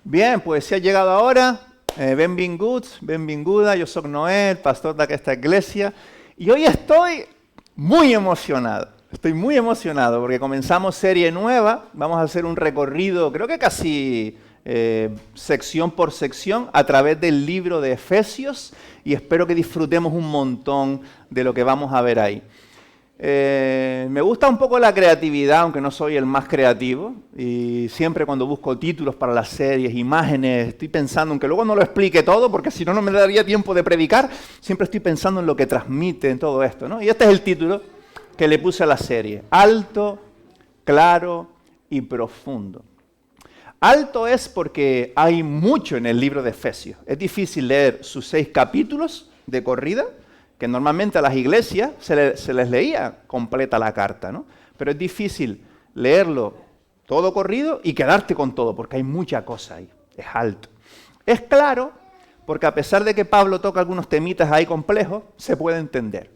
Bien, pues si ha llegado ahora, benvinguts, benvinguda, yo soy Noel, pastor de esta iglesia, y hoy estoy muy emocionado. Estoy muy emocionado porque comenzamos serie nueva, vamos a hacer un recorrido, creo que casi sección por sección, a través del libro de Efesios, y espero que disfrutemos un montón de lo que vamos a ver ahí. Me gusta un poco la creatividad, aunque no soy el más creativo, y siempre cuando busco títulos para las series, imágenes, estoy pensando, aunque luego no lo explique todo, porque si no, no me daría tiempo de predicar, siempre estoy pensando en lo que transmite en todo esto, ¿no? Y este es el título que le puse a la serie: Alto, Claro y Profundo. Alto es porque hay mucho en el libro de Efesios. Es difícil leer sus 6 capítulos de corrida, que normalmente a las iglesias se les leía completa la carta, ¿no? Pero es difícil leerlo todo corrido y quedarte con todo, porque hay mucha cosa ahí. Es alto. Es claro, porque a pesar de que Pablo toca algunos temitas ahí complejos, se puede entender.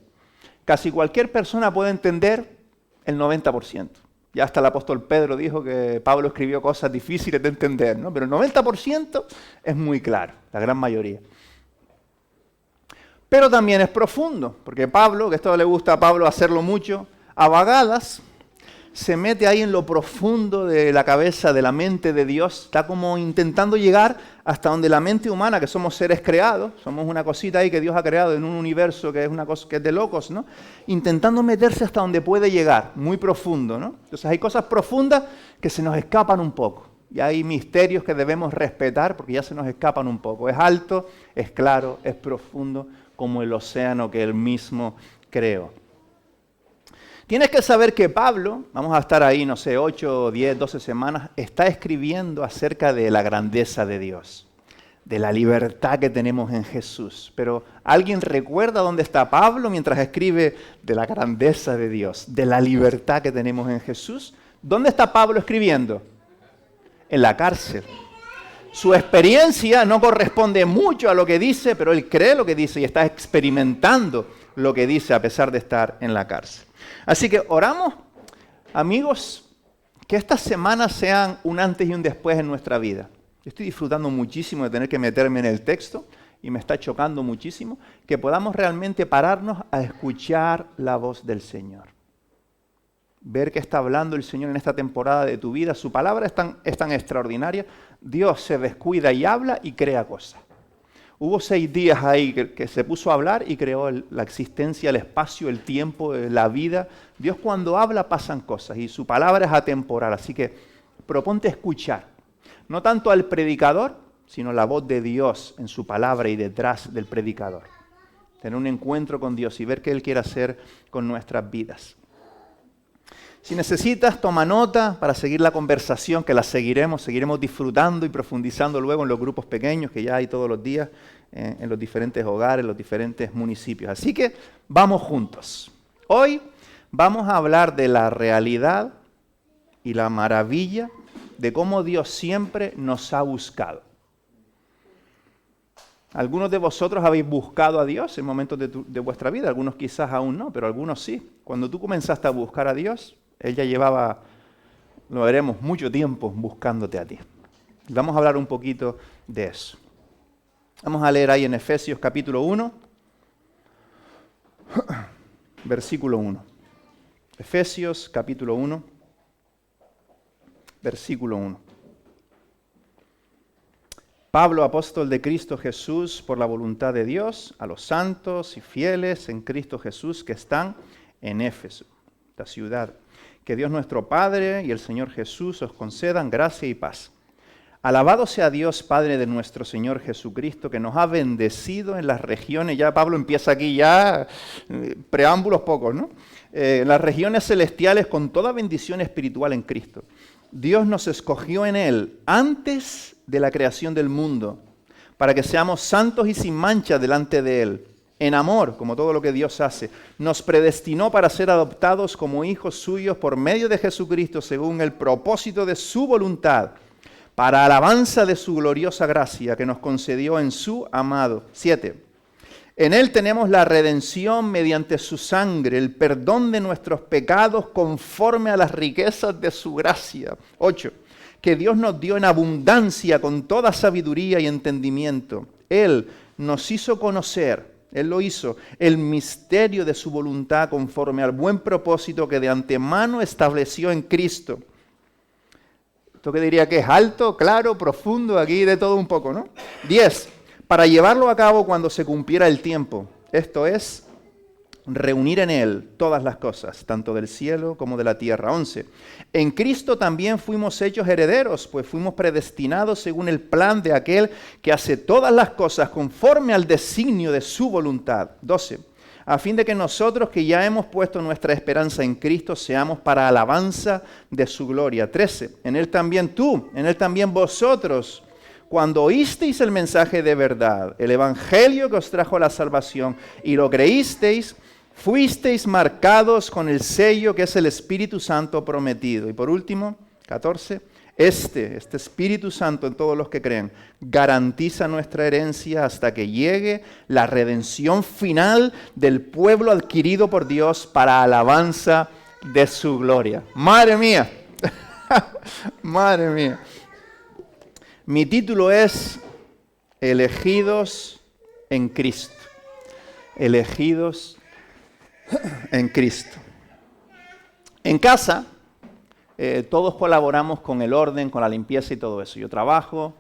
Casi cualquier persona puede entender el 90%. Ya hasta el apóstol Pedro dijo que Pablo escribió cosas difíciles de entender, ¿no? Pero el 90% es muy claro, la gran mayoría. Pero también es profundo, porque Pablo, que esto le gusta a Pablo hacerlo mucho, a vagadas se mete ahí en lo profundo de la cabeza, de la mente de Dios, está como intentando llegar hasta donde la mente humana, que somos seres creados, somos una cosita ahí que Dios ha creado en un universo que es una cosa que es de locos, ¿no? Intentando meterse hasta donde puede llegar, muy profundo, ¿no? Entonces hay cosas profundas que se nos escapan un poco. Y hay misterios que debemos respetar porque ya se nos escapan un poco. Es alto, es claro, es profundo, como el océano que él mismo creó. Tienes que saber que Pablo, vamos a estar ahí, no sé, 8, 10, 12 semanas, está escribiendo acerca de la grandeza de Dios, de la libertad que tenemos en Jesús. Pero ¿alguien recuerda dónde está Pablo mientras escribe de la grandeza de Dios, de la libertad que tenemos en Jesús? ¿Dónde está Pablo escribiendo? En la cárcel. Su experiencia no corresponde mucho a lo que dice, pero él cree lo que dice y está experimentando lo que dice a pesar de estar en la cárcel. Así que oramos, amigos, que estas semanas sean un antes y un después en nuestra vida. Yo estoy disfrutando muchísimo de tener que meterme en el texto y me está chocando muchísimo que podamos realmente pararnos a escuchar la voz del Señor. Ver qué está hablando el Señor en esta temporada de tu vida. Su palabra es tan extraordinaria. Dios se descuida y habla y crea cosas. Hubo 6 días ahí que se puso a hablar y creó la existencia, el espacio, el tiempo, la vida. Dios cuando habla pasan cosas y su palabra es atemporal. Así que proponte escuchar. No tanto al predicador, sino la voz de Dios en su palabra y detrás del predicador. Tener un encuentro con Dios y ver qué Él quiere hacer con nuestras vidas. Si necesitas, toma nota para seguir la conversación, que la seguiremos disfrutando y profundizando luego en los grupos pequeños que ya hay todos los días en los diferentes hogares, en los diferentes municipios. Así que vamos juntos. Hoy vamos a hablar de la realidad y la maravilla de cómo Dios siempre nos ha buscado. Algunos de vosotros habéis buscado a Dios en momentos de vuestra vida, algunos quizás aún no, pero algunos sí. Cuando tú comenzaste a buscar a Dios, Él ya llevaba, lo veremos, mucho tiempo buscándote a ti. Vamos a hablar un poquito de eso. Vamos a leer ahí en Efesios capítulo 1, versículo 1. Efesios capítulo 1, versículo 1. Pablo, apóstol de Cristo Jesús, por la voluntad de Dios, a los santos y fieles en Cristo Jesús que están en Éfeso, esta ciudad. Que Dios nuestro Padre y el Señor Jesús os concedan gracia y paz. Alabado sea Dios, Padre de nuestro Señor Jesucristo, que nos ha bendecido en las regiones, ya Pablo empieza aquí ya, preámbulos pocos, ¿no? Las regiones celestiales con toda bendición espiritual en Cristo. Dios nos escogió en Él antes de la creación del mundo, para que seamos santos y sin mancha delante de Él. En amor, como todo lo que Dios hace, nos predestinó para ser adoptados como hijos suyos por medio de Jesucristo, según el propósito de su voluntad, para alabanza de su gloriosa gracia que nos concedió en su amado. 7. En Él tenemos la redención mediante su sangre, el perdón de nuestros pecados conforme a las riquezas de su gracia. 8. que Dios nos dio en abundancia con toda sabiduría y entendimiento. Él nos hizo conocer, Él lo hizo, el misterio de su voluntad conforme al buen propósito que de antemano estableció en Cristo. Esto que diría que es alto, claro, profundo, aquí de todo un poco, ¿no? 10. Para llevarlo a cabo cuando se cumpliera el tiempo. Esto es, reunir en Él todas las cosas, tanto del cielo como de la tierra. 11. En Cristo también fuimos hechos herederos, pues fuimos predestinados según el plan de aquel que hace todas las cosas conforme al designio de su voluntad. 12. A fin de que nosotros que ya hemos puesto nuestra esperanza en Cristo seamos para alabanza de su gloria. 13. En Él también tú, en Él también vosotros, cuando oísteis el mensaje de verdad, el evangelio que os trajo la salvación y lo creísteis, fuisteis marcados con el sello que es el Espíritu Santo prometido. Y por último, 14, este Espíritu Santo en todos los que creen garantiza nuestra herencia hasta que llegue la redención final del pueblo adquirido por Dios para alabanza de su gloria. ¡Madre mía! ¡Madre mía! Mi título es Elegidos en Cristo. Elegidos en Cristo. En casa, todos colaboramos con el orden, con la limpieza y todo eso. Yo trabajo,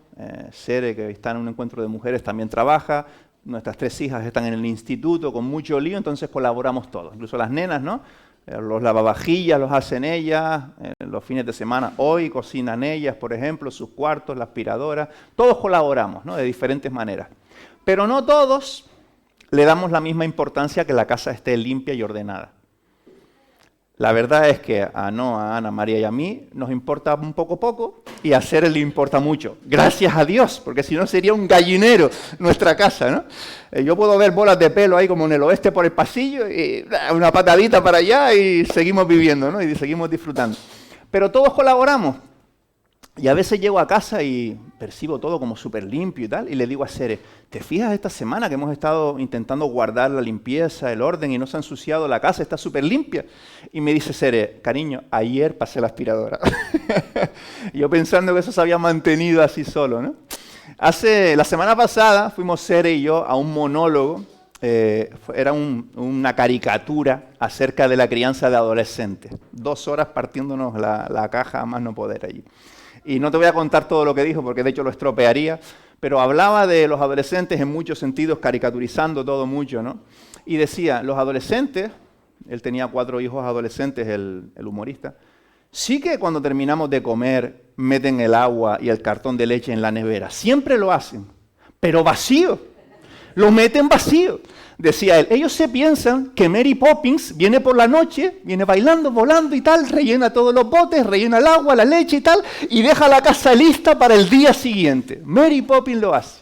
Sere, que está en un encuentro de mujeres, también trabaja. Nuestras 3 hijas están en el instituto con mucho lío, entonces colaboramos todos. Incluso las nenas, ¿no? Los lavavajillas los hacen ellas, los fines de semana hoy cocinan ellas, por ejemplo, sus cuartos, la aspiradora. Todos colaboramos, ¿no? De diferentes maneras. Pero no todos le damos la misma importancia que la casa esté limpia y ordenada. La verdad es que a Noa, a Ana, María y a mí nos importa un poco y a Sere le importa mucho. Gracias a Dios, porque si no sería un gallinero nuestra casa, ¿no? Yo puedo ver bolas de pelo ahí como en el oeste por el pasillo y una patadita para allá y seguimos viviendo, ¿no? Y seguimos disfrutando. Pero todos colaboramos. Y a veces llego a casa y percibo todo como súper limpio y tal, y le digo a Sere, ¿te fijas esta semana que hemos estado intentando guardar la limpieza, el orden, y no se ha ensuciado la casa, está súper limpia? Y me dice Sere, cariño, ayer pasé la aspiradora. Yo pensando que eso se había mantenido así solo, ¿no? La semana pasada fuimos Sere y yo a un monólogo, era una caricatura acerca de la crianza de adolescentes. 2 horas partiéndonos la caja a más no poder allí. Y no te voy a contar todo lo que dijo, porque de hecho lo estropearía, pero hablaba de los adolescentes en muchos sentidos, caricaturizando todo mucho, ¿no? Y decía, los adolescentes, él tenía 4 hijos adolescentes, el humorista, sí que cuando terminamos de comer meten el agua y el cartón de leche en la nevera, siempre lo hacen, pero vacío, lo meten vacío. Decía él, ellos se piensan que Mary Poppins viene por la noche, viene bailando, volando y tal, rellena todos los botes, rellena el agua, la leche y tal, y deja la casa lista para el día siguiente. Mary Poppins lo hace.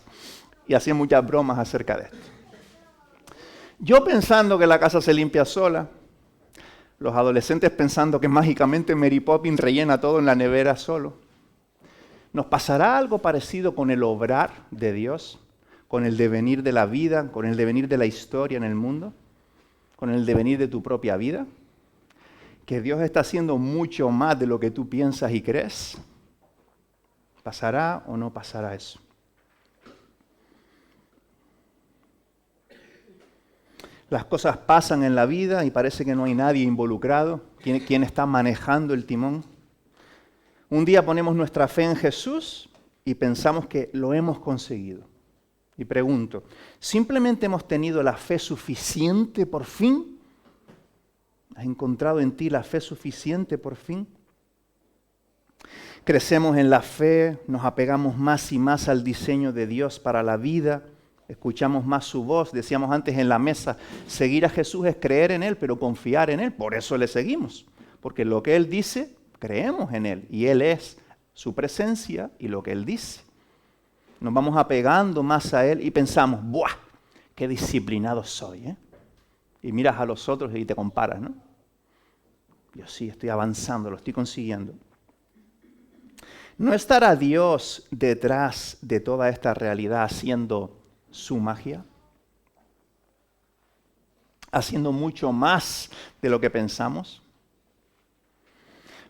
Y hacía muchas bromas acerca de esto. Yo pensando que la casa se limpia sola, los adolescentes pensando que mágicamente Mary Poppins rellena todo en la nevera solo. ¿Nos pasará algo parecido con el obrar de Dios? ¿Con el devenir de la vida, con el devenir de la historia en el mundo, con el devenir de tu propia vida? ¿Que Dios está haciendo mucho más de lo que tú piensas y crees? ¿Pasará o no pasará eso? Las cosas pasan en la vida y parece que no hay nadie involucrado. ¿Quién está manejando el timón? Un día ponemos nuestra fe en Jesús y pensamos que lo hemos conseguido. Y pregunto, ¿simplemente hemos tenido la fe suficiente por fin? ¿Has encontrado en ti la fe suficiente por fin? Crecemos en la fe, nos apegamos más y más al diseño de Dios para la vida, escuchamos más su voz. Decíamos antes en la mesa, seguir a Jesús es creer en Él, pero confiar en Él. Por eso le seguimos, porque lo que Él dice, creemos en Él. Y Él es su presencia y lo que Él dice. Nos vamos apegando más a Él y pensamos, ¡buah! ¡Qué disciplinado soy! ¿Eh? Y miras a los otros y te comparas, ¿no? Yo sí, estoy avanzando, lo estoy consiguiendo. ¿No estará Dios detrás de toda esta realidad haciendo su magia? Haciendo mucho más de lo que pensamos.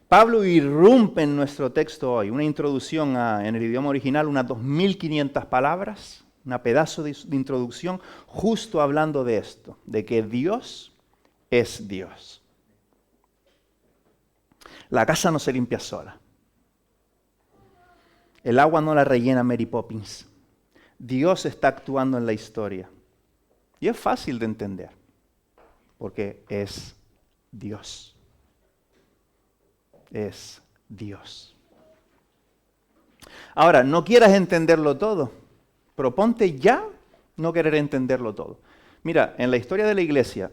Pablo irrumpe en nuestro texto hoy, una introducción en el idioma original, unas 2.500 palabras, un pedazo de introducción, justo hablando de esto, de que Dios es Dios. La casa no se limpia sola. El agua no la rellena Mary Poppins. Dios está actuando en la historia. Y es fácil de entender, porque es Dios. Es Dios. Ahora, no quieras entenderlo todo. Proponte ya no querer entenderlo todo. Mira, en la historia de la iglesia,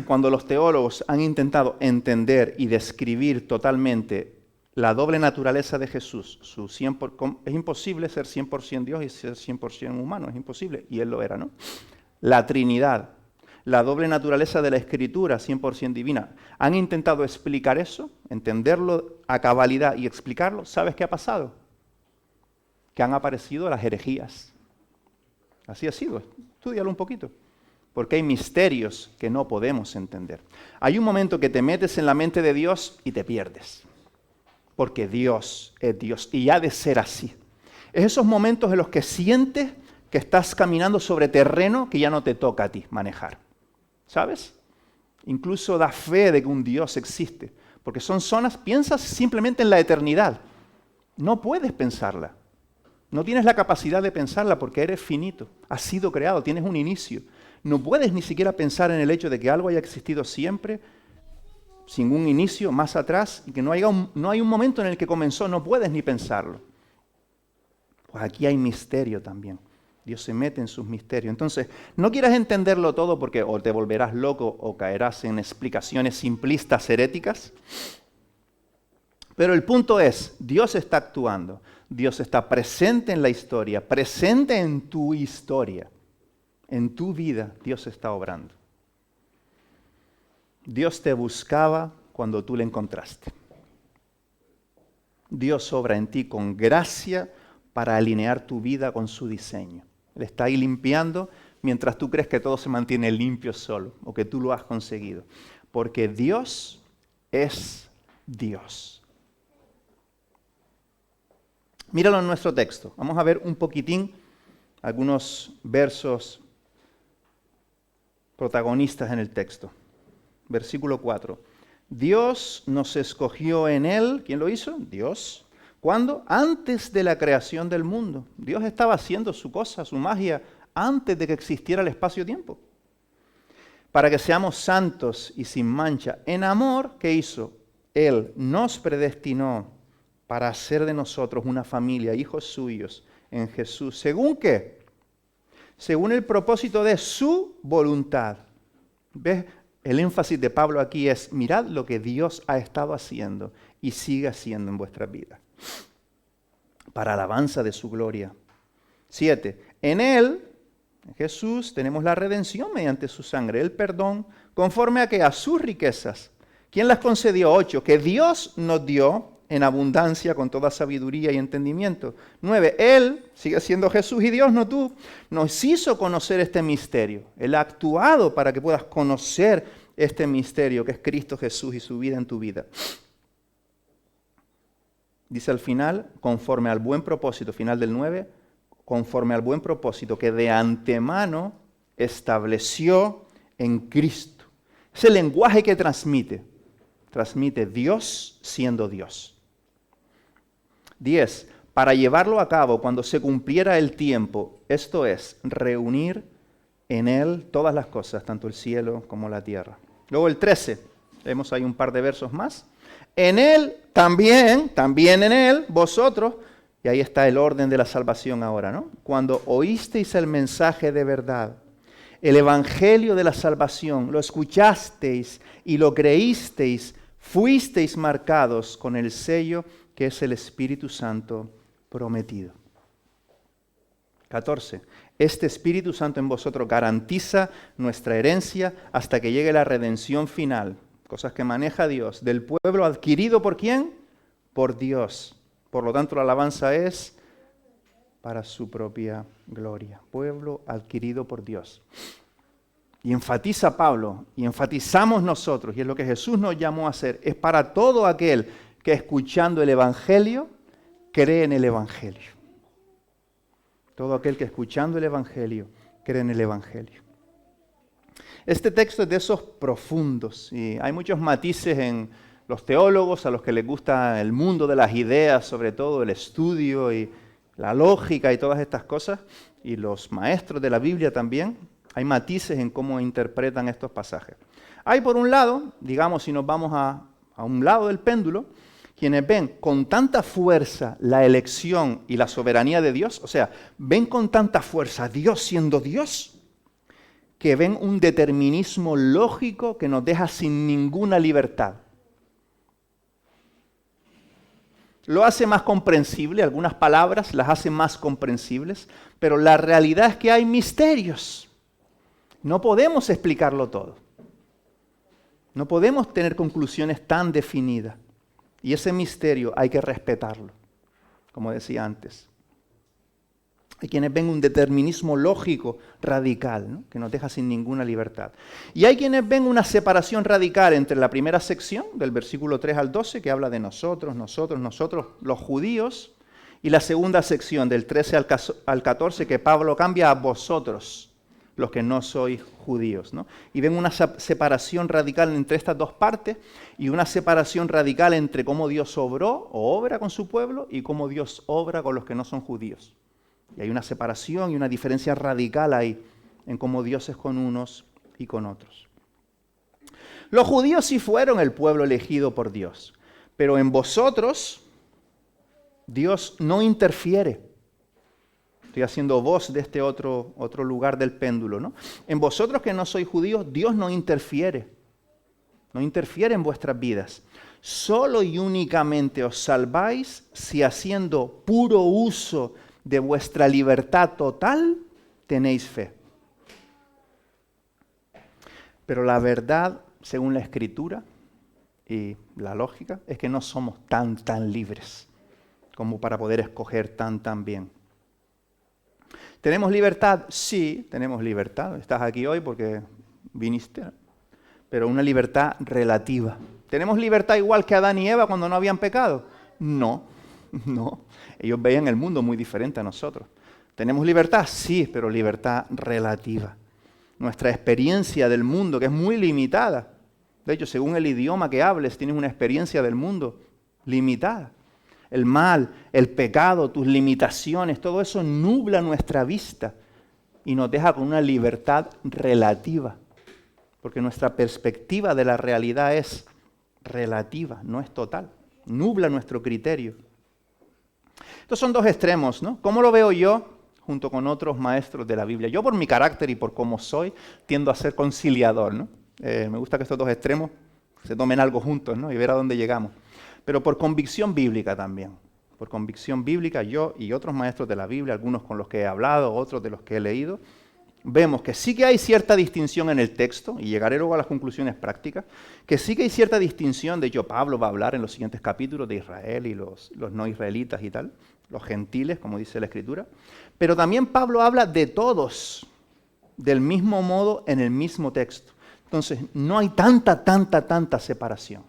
cuando los teólogos han intentado entender y describir totalmente la doble naturaleza de Jesús, es imposible ser 100% Dios y ser 100% humano, es imposible, y Él lo era, ¿no? La Trinidad, la doble naturaleza de la Escritura, 100% divina. Han intentado explicar eso, entenderlo a cabalidad y explicarlo. ¿Sabes qué ha pasado? Que han aparecido las herejías. Así ha sido, estúdialo un poquito. Porque hay misterios que no podemos entender. Hay un momento que te metes en la mente de Dios y te pierdes. Porque Dios es Dios y ha de ser así. Es esos momentos en los que sientes que estás caminando sobre terreno que ya no te toca a ti manejar. ¿Sabes? Incluso da fe de que un Dios existe. Porque son zonas, piensas simplemente en la eternidad. No puedes pensarla. No tienes la capacidad de pensarla porque eres finito. Has sido creado, tienes un inicio. No puedes ni siquiera pensar en el hecho de que algo haya existido siempre, sin un inicio, más atrás, y que no hay un momento en el que comenzó, no puedes ni pensarlo. Pues aquí hay misterio también. Dios se mete en sus misterios. Entonces, no quieras entenderlo todo porque o te volverás loco o caerás en explicaciones simplistas heréticas. Pero el punto es, Dios está actuando. Dios está presente en la historia, presente en tu historia. En tu vida, Dios está obrando. Dios te buscaba cuando tú le encontraste. Dios obra en ti con gracia para alinear tu vida con su diseño. Él está ahí limpiando mientras tú crees que todo se mantiene limpio solo o que tú lo has conseguido. Porque Dios es Dios. Míralo en nuestro texto. Vamos a ver un poquitín algunos versos protagonistas en el texto. Versículo 4. Dios nos escogió en Él. ¿Quién lo hizo? Dios. ¿Cuándo? Antes de la creación del mundo. Dios estaba haciendo su cosa, su magia, antes de que existiera el espacio-tiempo. Para que seamos santos y sin mancha. En amor, ¿qué hizo? Él nos predestinó para hacer de nosotros una familia, hijos suyos, en Jesús. ¿Según qué? Según el propósito de su voluntad. ¿Ves? El énfasis de Pablo aquí es, mirad lo que Dios ha estado haciendo y sigue haciendo en vuestras vidas. Para alabanza de su gloria. 7. En Él, en Jesús, tenemos la redención mediante su sangre, el perdón, conforme a que a sus riquezas. ¿Quién las concedió? 8. Que Dios nos dio en abundancia con toda sabiduría y entendimiento. 9. Él, sigue siendo Jesús y Dios, no tú, nos hizo conocer este misterio. Él ha actuado para que puedas conocer este misterio que es Cristo Jesús y su vida en tu vida. Dice al final, conforme al buen propósito, final del 9, conforme al buen propósito que de antemano estableció en Cristo. Es el lenguaje que transmite. Transmite Dios siendo Dios. 10. Para llevarlo a cabo cuando se cumpliera el tiempo, esto es, reunir en Él todas las cosas, tanto el cielo como la tierra. Luego el 13, vemos ahí un par de versos más. En Él también en Él, vosotros, y ahí está el orden de la salvación ahora, ¿no? Cuando oísteis el mensaje de verdad, el evangelio de la salvación, lo escuchasteis y lo creísteis, fuisteis marcados con el sello que es el Espíritu Santo prometido. 14. Este Espíritu Santo en vosotros garantiza nuestra herencia hasta que llegue la redención final, cosas que maneja Dios, del pueblo adquirido ¿por quién? Por Dios. Por lo tanto, la alabanza es para su propia gloria. Pueblo adquirido por Dios. y enfatiza Pablo, y enfatizamos nosotros, y es lo que Jesús nos llamó a hacer, es para todo aquel que escuchando el Evangelio, cree en el Evangelio. Todo aquel que escuchando el Evangelio, cree en el Evangelio. Este texto es de esos profundos, y hay muchos matices en los teólogos, a los que les gusta el mundo de las ideas, sobre todo el estudio y la lógica y todas estas cosas, y los maestros de la Biblia también, hay matices en cómo interpretan estos pasajes. Hay por un lado, digamos, si nos vamos a un lado del péndulo, quienes ven con tanta fuerza la elección y la soberanía de Dios, o sea, ven con tanta fuerza a Dios siendo Dios, que ven un determinismo lógico que nos deja sin ninguna libertad. Lo hace más comprensible, algunas palabras las hace más comprensibles, pero la realidad es que hay misterios. No podemos explicarlo todo. No podemos tener conclusiones tan definidas. Y ese misterio hay que respetarlo, como decía antes. Hay quienes ven un determinismo lógico radical, ¿no? Que nos deja sin ninguna libertad. Y hay quienes ven una separación radical entre la primera sección, del versículo 3 al 12, que habla de nosotros, los judíos, y la segunda sección, del 13 al 14, que Pablo cambia a vosotros, los que no sois judíos, ¿no? Y ven una separación radical entre estas dos partes y una separación radical entre cómo Dios obró o obra con su pueblo y cómo Dios obra con los que no son judíos. Y hay una separación y una diferencia radical ahí en cómo Dios es con unos y con otros. Los judíos sí fueron el pueblo elegido por Dios, pero en vosotros Dios no interfiere. Estoy haciendo voz de este otro lugar del péndulo, ¿no? En vosotros que no sois judíos, Dios no interfiere. No interfiere en vuestras vidas. Solo y únicamente os salváis si haciendo puro uso de vuestra libertad total tenéis fe. Pero la verdad, según la Escritura y la lógica, es que no somos tan libres como para poder escoger tan bien. ¿Tenemos libertad? Sí, tenemos libertad. Estás aquí hoy porque viniste, pero una libertad relativa. ¿Tenemos libertad igual que Adán y Eva cuando no habían pecado? No. Ellos veían el mundo muy diferente a nosotros. ¿Tenemos libertad? Sí, pero libertad relativa. Nuestra experiencia del mundo, que es muy limitada. De hecho, según el idioma que hables, tienes una experiencia del mundo limitada. El mal, el pecado, tus limitaciones, todo eso nubla nuestra vista y nos deja con una libertad relativa. Porque nuestra perspectiva de la realidad es relativa, no es total. Nubla nuestro criterio. Estos son dos extremos, ¿no? ¿Cómo lo veo yo junto con otros maestros de la Biblia? Yo por mi carácter y por cómo soy, tiendo a ser conciliador, ¿no? Me gusta que estos dos extremos se tomen algo juntos, ¿no? Y ver a dónde llegamos. Pero por convicción bíblica también. Por convicción bíblica, yo y otros maestros de la Biblia, algunos con los que he hablado, otros de los que he leído, vemos que sí que hay cierta distinción en el texto, y llegaré luego a las conclusiones prácticas, que sí que hay cierta distinción. De hecho, Pablo va a hablar en los siguientes capítulos de Israel y los no israelitas y tal, los gentiles, como dice la Escritura. Pero también Pablo habla de todos, del mismo modo, en el mismo texto. Entonces, no hay tanta separación.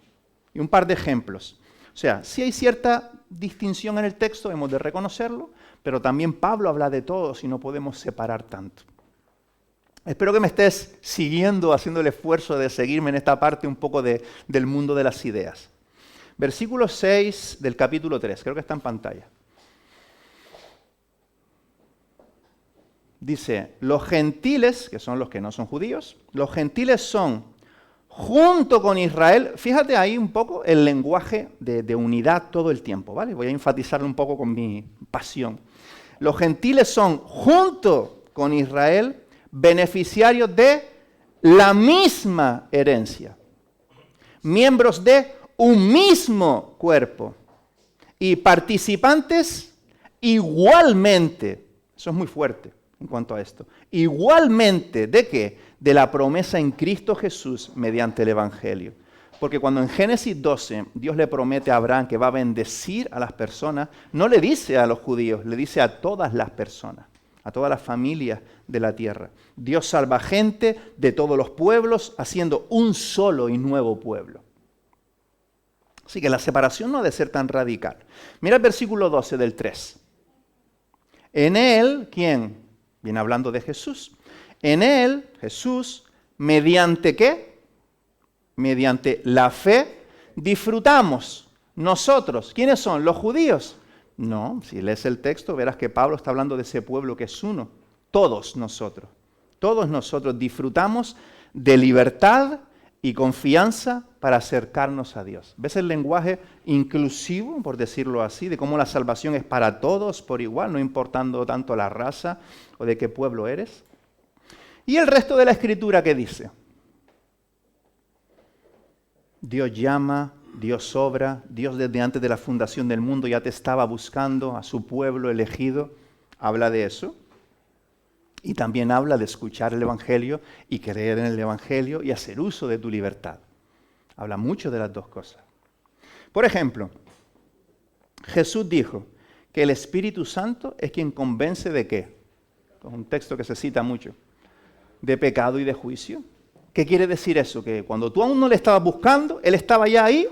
Y un par de ejemplos. O sea, sí hay cierta distinción en el texto, hemos de reconocerlo, pero también Pablo habla de todos y no podemos separar tanto. Espero que me estés siguiendo, haciendo el esfuerzo de seguirme en esta parte un poco del mundo de las ideas. Versículo 6 del capítulo 3, creo que está en pantalla. Dice, los gentiles, que son los que no son judíos, los gentiles son junto con Israel. Fíjate ahí un poco el lenguaje de unidad todo el tiempo, ¿vale? Voy a enfatizarlo un poco con mi pasión. Los gentiles son junto con Israel beneficiarios de la misma herencia, miembros de un mismo cuerpo y participantes igualmente, eso es muy fuerte en cuanto a esto, igualmente, ¿de qué? De la promesa en Cristo Jesús mediante el Evangelio. Porque cuando en Génesis 12 Dios le promete a Abraham que va a bendecir a las personas, no le dice a los judíos, le dice a todas las personas. a todas las familias de la tierra. Dios salva gente de todos los pueblos, haciendo un solo y nuevo pueblo. Así que la separación no ha de ser tan radical. Mira el versículo 12 del 3. En él, ¿quién? Viene hablando de Jesús. En él, Jesús, ¿mediante qué? Mediante la fe, disfrutamos nosotros. ¿Quiénes son? ¿Los judíos? No, si lees el texto verás que Pablo está hablando de ese pueblo que es uno. Todos nosotros disfrutamos de libertad y confianza para acercarnos a Dios. ¿Ves el lenguaje inclusivo, por decirlo así, de cómo la salvación es para todos por igual, no importando tanto la raza o de qué pueblo eres? Y el resto de la Escritura, ¿qué dice? Dios llama, Dios obra, Dios desde antes de la fundación del mundo ya te estaba buscando a su pueblo elegido. Habla de eso. Y también habla de escuchar el Evangelio y creer en el Evangelio y hacer uso de tu libertad. Habla mucho de las dos cosas. Por ejemplo, Jesús dijo que el Espíritu Santo es quien convence de ¿qué? Es un texto que se cita mucho. De pecado y de juicio. ¿Qué quiere decir eso? Que cuando tú aún no le estabas buscando, Él estaba ya ahí.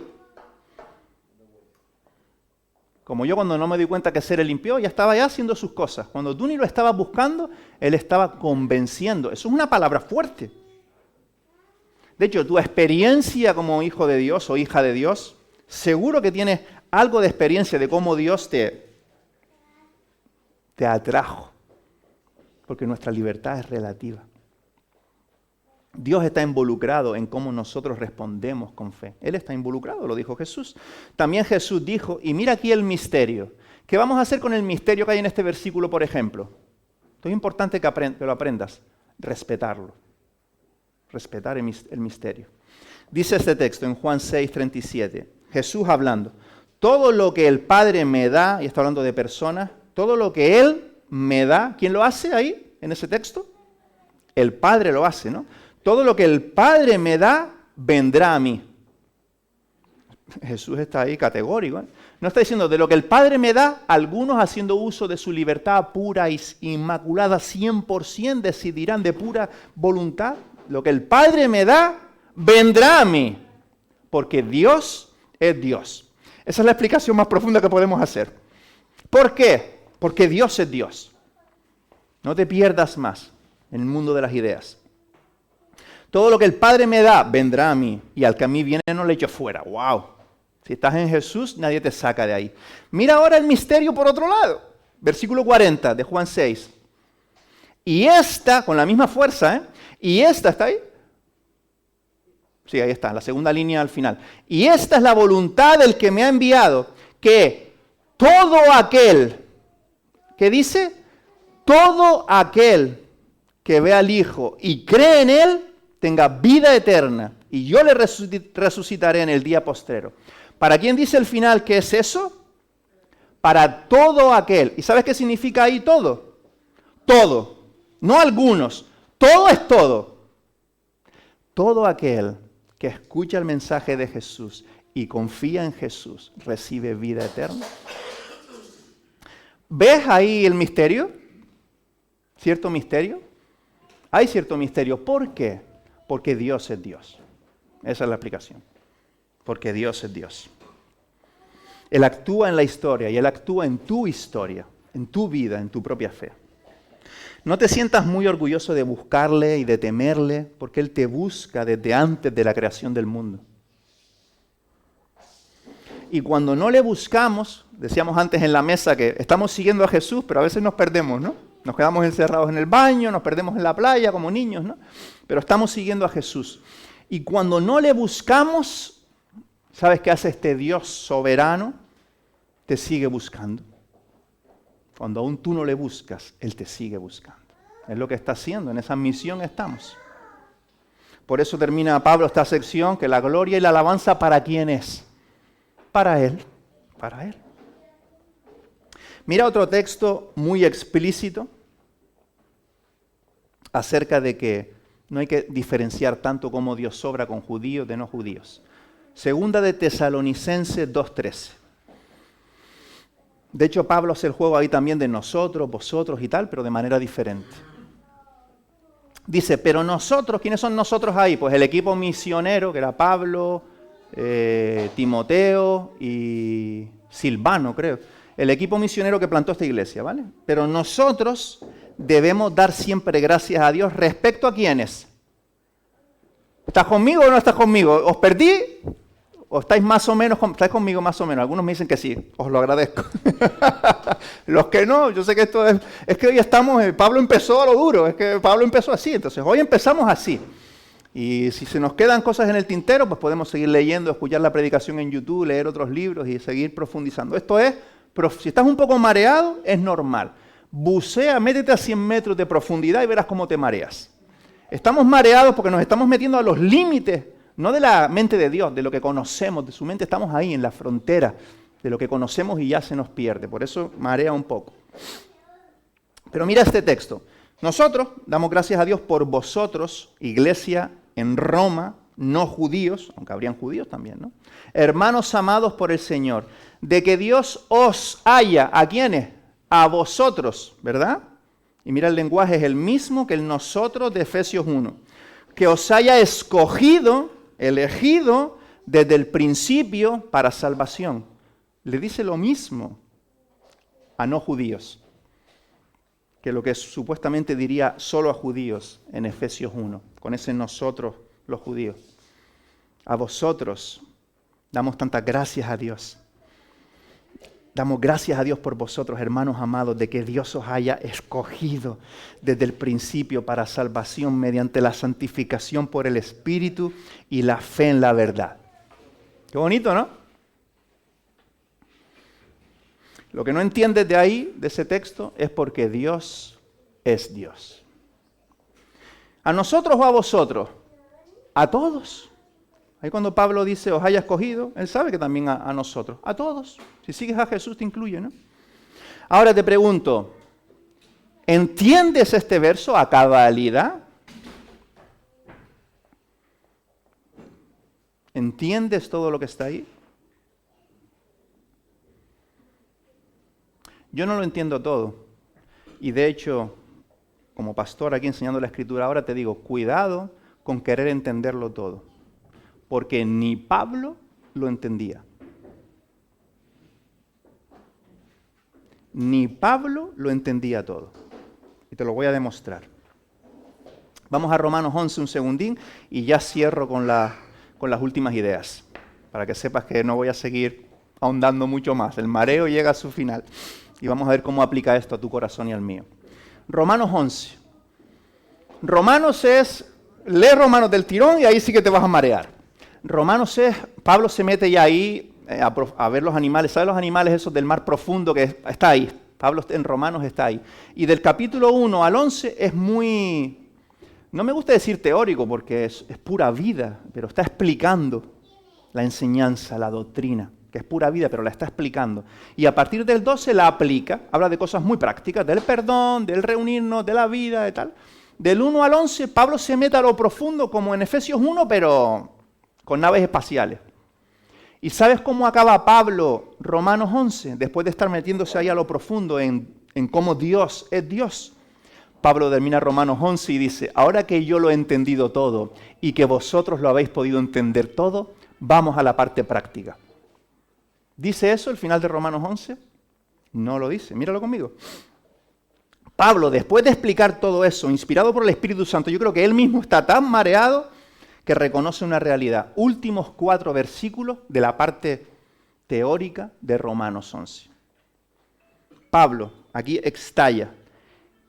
Como yo cuando no me di cuenta que se le limpió, ya estaba ya haciendo sus cosas. Cuando tú ni lo estabas buscando, Él estaba convenciendo. Eso es una palabra fuerte. De hecho, tu experiencia como hijo de Dios o hija de Dios, seguro que tienes algo de experiencia de cómo Dios te atrajo. Porque nuestra libertad es relativa. Dios está involucrado en cómo nosotros respondemos con fe. Él está involucrado, lo dijo Jesús. También Jesús dijo, y mira aquí el misterio. ¿Qué vamos a hacer con el misterio que hay en este versículo, por ejemplo? Esto es importante que lo aprendas. Respetarlo. Respetar el misterio. Dice este texto en Juan 6:37. Jesús hablando. Todo lo que el Padre me da, y está hablando de personas, todo lo que Él me da, ¿quién lo hace ahí, en ese texto? El Padre lo hace, ¿no? Todo lo que el Padre me da, vendrá a mí. Jesús está ahí categórico, ¿eh? No está diciendo, de lo que el Padre me da, algunos haciendo uso de su libertad pura y inmaculada 100% decidirán de pura voluntad. Lo que el Padre me da, vendrá a mí. Porque Dios es Dios. Esa es la explicación más profunda que podemos hacer. ¿Por qué? Porque Dios es Dios. No te pierdas más en el mundo de las ideas. Todo lo que el Padre me da, vendrá a mí. Y al que a mí viene, no le echo fuera. ¡Wow! Si estás en Jesús, nadie te saca de ahí. Mira ahora el misterio por otro lado. Versículo 40 de Juan 6. Y esta, con la misma fuerza, ¿eh? Y esta, ¿está ahí? Sí, ahí está, la segunda línea al final. Y esta es la voluntad del que me ha enviado, que todo aquel, ¿qué dice? Todo aquel que ve al Hijo y cree en Él, tenga vida eterna, y yo le resucitaré en el día postrero. ¿Para quién dice el final que es eso? Para todo aquel. ¿Y sabes qué significa ahí todo? Todo, no algunos, todo es todo. Todo aquel que escucha el mensaje de Jesús y confía en Jesús, recibe vida eterna. ¿Ves ahí el misterio? ¿Cierto misterio? Hay cierto misterio. ¿Por qué? Porque Dios es Dios. Esa es la explicación. Porque Dios es Dios. Él actúa en la historia y Él actúa en tu historia, en tu vida, en tu propia fe. No te sientas muy orgulloso de buscarle y de temerle, porque Él te busca desde antes de la creación del mundo. Y cuando no le buscamos, decíamos antes en la mesa que estamos siguiendo a Jesús, pero a veces nos perdemos, ¿no? Nos quedamos encerrados en el baño, nos perdemos en la playa como niños, ¿no? Pero estamos siguiendo a Jesús. Y cuando no le buscamos, ¿sabes qué hace este Dios soberano? Te sigue buscando. Cuando aún tú no le buscas, Él te sigue buscando. Es lo que está haciendo, en esa misión estamos. Por eso termina Pablo esta sección, que la gloria y la alabanza, ¿para quién es? Para Él, para Él. Mira otro texto muy explícito acerca de que no hay que diferenciar tanto cómo Dios obra con judíos de no judíos. Segunda de Tesalonicenses 2:13. De hecho, Pablo hace el juego ahí también de nosotros, vosotros y tal, pero de manera diferente. Dice, pero nosotros, ¿quiénes son nosotros ahí? Pues el equipo misionero, que era Pablo, Timoteo y Silvano, creo. El equipo misionero que plantó esta iglesia, ¿vale? Pero nosotros debemos dar siempre gracias a Dios respecto a quiénes. ¿Estás conmigo o no estás conmigo? ¿Os perdí? ¿O estáis más o menos, estáis conmigo más o menos? Algunos me dicen que sí, os lo agradezco. Los que no, yo sé que esto es que hoy estamos, Pablo empezó a lo duro, es que Pablo empezó así, entonces hoy empezamos así. Y si se nos quedan cosas en el tintero, pues podemos seguir leyendo, escuchar la predicación en YouTube, leer otros libros y seguir profundizando. Esto es, si estás un poco mareado, es normal. Bucea, métete a 100 metros de profundidad y verás cómo te mareas. Estamos mareados porque nos estamos metiendo a los límites, no de la mente de Dios, de lo que conocemos, de su mente estamos ahí en la frontera, de lo que conocemos y ya se nos pierde. Por eso marea un poco. Pero mira este texto. Nosotros damos gracias a Dios por vosotros, iglesia en Roma, no judíos, aunque habrían judíos también, ¿no? Hermanos amados por el Señor, de que Dios os haya, ¿a quiénes? A vosotros, ¿verdad? Y mira, el lenguaje es el mismo que el nosotros de Efesios 1. Que os haya escogido, elegido, desde el principio para salvación. Le dice lo mismo a no judíos, que lo que supuestamente diría solo a judíos en Efesios 1, con ese nosotros los judíos. A vosotros damos tantas gracias a Dios. Damos gracias a Dios por vosotros, hermanos amados, de que Dios os haya escogido desde el principio para salvación mediante la santificación por el Espíritu y la fe en la verdad. Qué bonito, ¿no? Lo que no entiendes de ahí, de ese texto, es porque Dios es Dios. ¿A nosotros o a vosotros? A todos. Ahí cuando Pablo dice, os haya escogido, él sabe que también a nosotros, a todos. Si sigues a Jesús te incluye, ¿no? Ahora te pregunto, ¿entiendes este verso a cabalidad? ¿Entiendes todo lo que está ahí? Yo no lo entiendo todo. Y de hecho, como pastor aquí enseñando la Escritura, ahora te digo, cuidado con querer entenderlo todo. Porque ni Pablo lo entendía. Ni Pablo lo entendía todo. Y te lo voy a demostrar. Vamos a Romanos 11 un segundín y ya cierro con las últimas ideas. Para que sepas que no voy a seguir ahondando mucho más. El mareo llega a su final. Y vamos a ver cómo aplica esto a tu corazón y al mío. Romanos 11. Romanos es, lee Romanos del tirón y ahí sí que te vas a marear. Romanos es, Pablo se mete ya ahí a ver los animales. ¿Sabes los animales esos del mar profundo que está ahí? Pablo en Romanos está ahí. Y del capítulo 1 al 11 es muy, no me gusta decir teórico porque es pura vida, pero está explicando la enseñanza, la doctrina, que es pura vida, pero la está explicando. Y a partir del 12 la aplica, habla de cosas muy prácticas, del perdón, del reunirnos, de la vida, de tal. Del 1 al 11, Pablo se mete a lo profundo como en Efesios 1, pero con naves espaciales. ¿Y sabes cómo acaba Pablo Romanos 11? Después de estar metiéndose ahí a lo profundo en cómo Dios es Dios. Pablo termina Romanos 11 y dice, ahora que yo lo he entendido todo y que vosotros lo habéis podido entender todo, vamos a la parte práctica. ¿Dice eso el final de Romanos 11? No lo dice, míralo conmigo. Pablo, después de explicar todo eso, inspirado por el Espíritu Santo, yo creo que él mismo está tan mareado que reconoce una realidad. Últimos 4 versículos de la parte teórica de Romanos 11. Pablo, aquí estalla.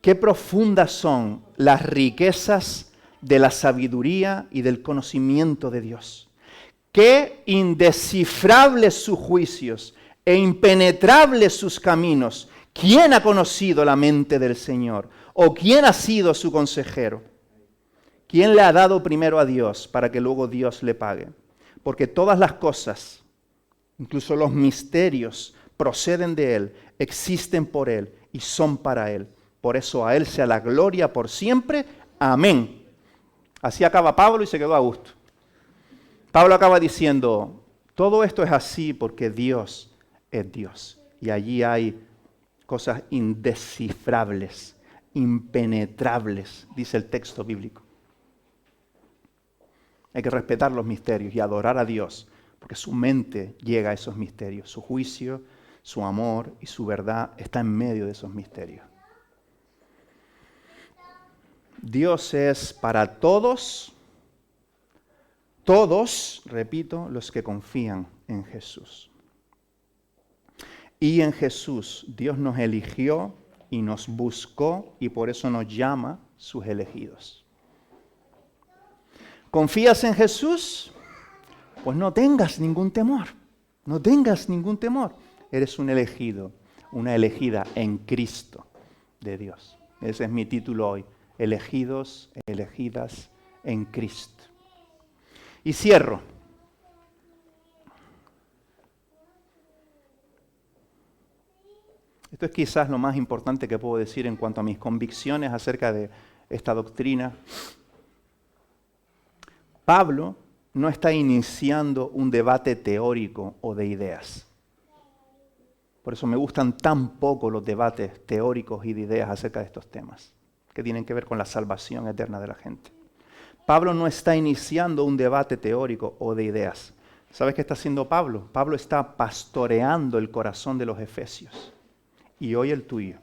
Qué profundas son las riquezas de la sabiduría y del conocimiento de Dios. Qué indescifrables sus juicios e impenetrables sus caminos. ¿Quién ha conocido la mente del Señor? ¿O quién ha sido su consejero? ¿Quién le ha dado primero a Dios para que luego Dios le pague? Porque todas las cosas, incluso los misterios, proceden de Él, existen por Él y son para Él. Por eso a Él sea la gloria por siempre. Amén. Así acaba Pablo y se quedó a gusto. Pablo acaba diciendo, todo esto es así porque Dios es Dios. y allí hay cosas indescifrables, impenetrables, dice el texto bíblico. Hay que respetar los misterios y adorar a Dios, porque su mente llega a esos misterios. Su juicio, su amor y su verdad está en medio de esos misterios. Dios es para todos, repito, los que confían en Jesús. Y en Jesús Dios nos eligió y nos buscó y por eso nos llama sus elegidos. ¿Confías en Jesús? Pues no tengas ningún temor. No tengas ningún temor. Eres un elegido, una elegida en Cristo de Dios. Ese es mi título hoy. Elegidos, elegidas en Cristo. Y cierro. Esto es quizás lo más importante que puedo decir en cuanto a mis convicciones acerca de esta doctrina. Pablo no está iniciando un debate teórico o de ideas. Por eso me gustan tan poco los debates teóricos y de ideas acerca de estos temas, que tienen que ver con la salvación eterna de la gente. Pablo no está iniciando un debate teórico o de ideas. ¿Sabes qué está haciendo Pablo? Pablo está pastoreando el corazón de los efesios. Y hoy el tuyo.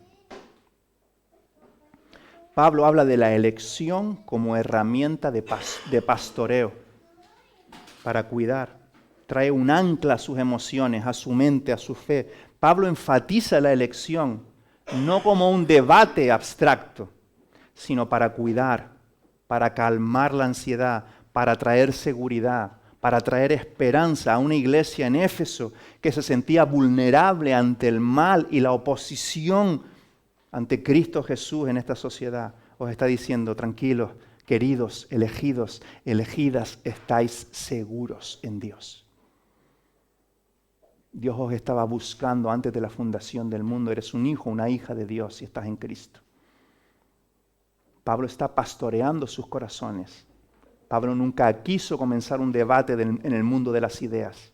Pablo habla de la elección como herramienta de pastoreo para cuidar. Trae un ancla a sus emociones, a su mente, a su fe. Pablo enfatiza la elección no como un debate abstracto, sino para cuidar, para calmar la ansiedad, para traer seguridad, para traer esperanza a una iglesia en Éfeso que se sentía vulnerable ante el mal y la oposición ante Cristo Jesús en esta sociedad. Os está diciendo, tranquilos, queridos, elegidos, elegidas, estáis seguros en Dios. Dios os estaba buscando antes de la fundación del mundo. Eres un hijo, una hija de Dios y estás en Cristo. Pablo está pastoreando sus corazones. Pablo nunca quiso comenzar un debate en el mundo de las ideas.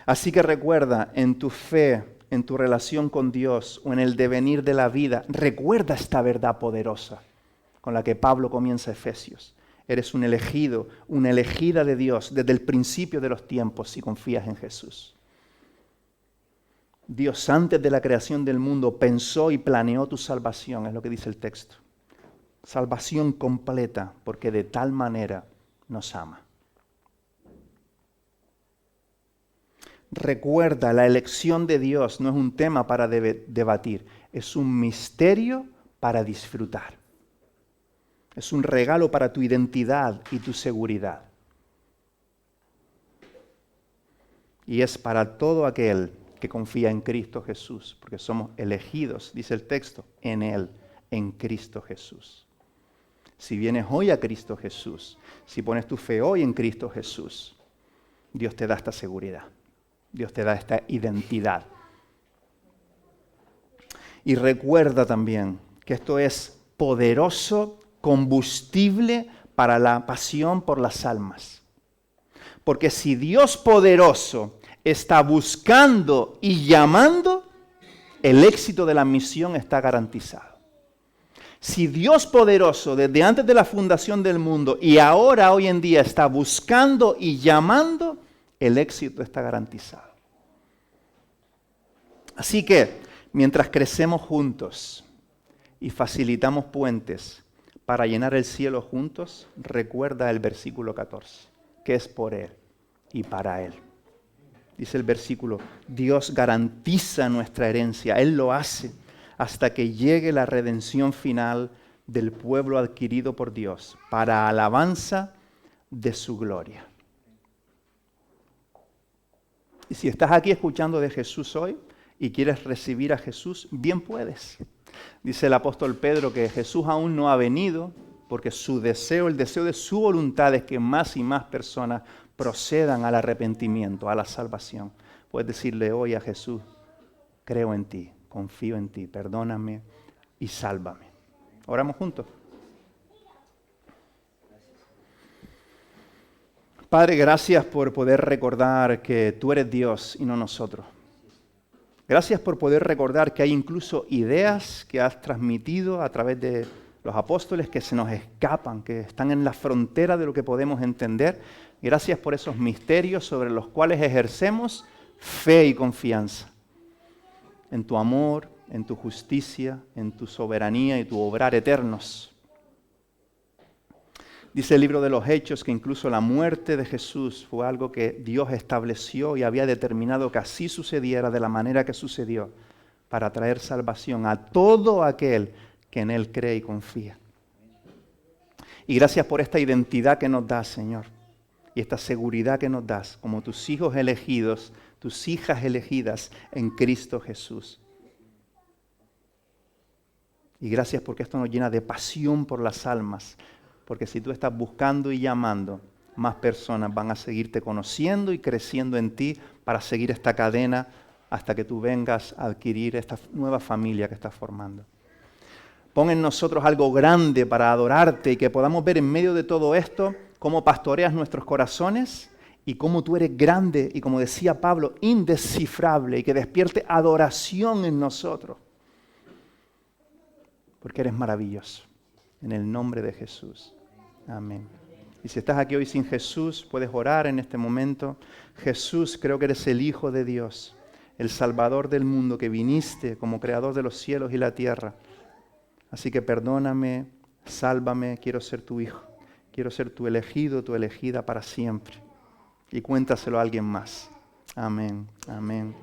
Así que recuerda, en tu fe, en tu relación con Dios o en el devenir de la vida, recuerda esta verdad poderosa con la que Pablo comienza Efesios. Eres un elegido, una elegida de Dios desde el principio de los tiempos si confías en Jesús. Dios antes de la creación del mundo pensó y planeó tu salvación, es lo que dice el texto. Salvación completa, porque de tal manera nos ama. Recuerda, la elección de Dios no es un tema para debatir, es un misterio para disfrutar. Es un regalo para tu identidad y tu seguridad. Y es para todo aquel que confía en Cristo Jesús, porque somos elegidos, dice el texto, en Él, en Cristo Jesús. Si vienes hoy a Cristo Jesús, si pones tu fe hoy en Cristo Jesús, Dios te da esta seguridad, Dios te da esta identidad. Y recuerda también que esto es poderoso combustible para la pasión por las almas. Porque si Dios poderoso está buscando y llamando, el éxito de la misión está garantizado. Si Dios poderoso desde antes de la fundación del mundo y ahora hoy en día está buscando y llamando, el éxito está garantizado. Así que, mientras crecemos juntos y facilitamos puentes para llenar el cielo juntos, recuerda el versículo 14, que es por Él y para Él. Dice el versículo, Dios garantiza nuestra herencia, Él lo hace hasta que llegue la redención final del pueblo adquirido por Dios, para alabanza de su gloria. Y si estás aquí escuchando de Jesús hoy y quieres recibir a Jesús, bien puedes. Dice el apóstol Pedro que Jesús aún no ha venido porque su deseo, el deseo de su voluntad es que más y más personas procedan al arrepentimiento, a la salvación. Puedes decirle hoy a Jesús, creo en ti, confío en ti, perdóname y sálvame. Oramos juntos. Padre, gracias por poder recordar que tú eres Dios y no nosotros. Gracias por poder recordar que hay incluso ideas que has transmitido a través de los apóstoles que se nos escapan, que están en la frontera de lo que podemos entender. Gracias por esos misterios sobre los cuales ejercemos fe y confianza en tu amor, en tu justicia, en tu soberanía y tu obrar eternos. Dice el libro de los Hechos que incluso la muerte de Jesús fue algo que Dios estableció y había determinado que así sucediera de la manera que sucedió para traer salvación a todo aquel que en Él cree y confía. Y gracias por esta identidad que nos das, Señor, y esta seguridad que nos das como tus hijos elegidos, tus hijas elegidas en Cristo Jesús. Y gracias porque esto nos llena de pasión por las almas. Porque si tú estás buscando y llamando, más personas van a seguirte conociendo y creciendo en ti para seguir esta cadena hasta que tú vengas a adquirir esta nueva familia que estás formando. Pon en nosotros algo grande para adorarte y que podamos ver en medio de todo esto cómo pastoreas nuestros corazones y cómo tú eres grande y, como decía Pablo, indescifrable, y que despierte adoración en nosotros. Porque eres maravilloso. En el nombre de Jesús. Amén. Y si estás aquí hoy sin Jesús, puedes orar en este momento. Jesús, creo que eres el Hijo de Dios, el Salvador del mundo, que viniste como Creador de los cielos y la tierra. Así que perdóname, sálvame, quiero ser tu hijo. Quiero ser tu elegido, tu elegida para siempre. Y cuéntaselo a alguien más. Amén, amén.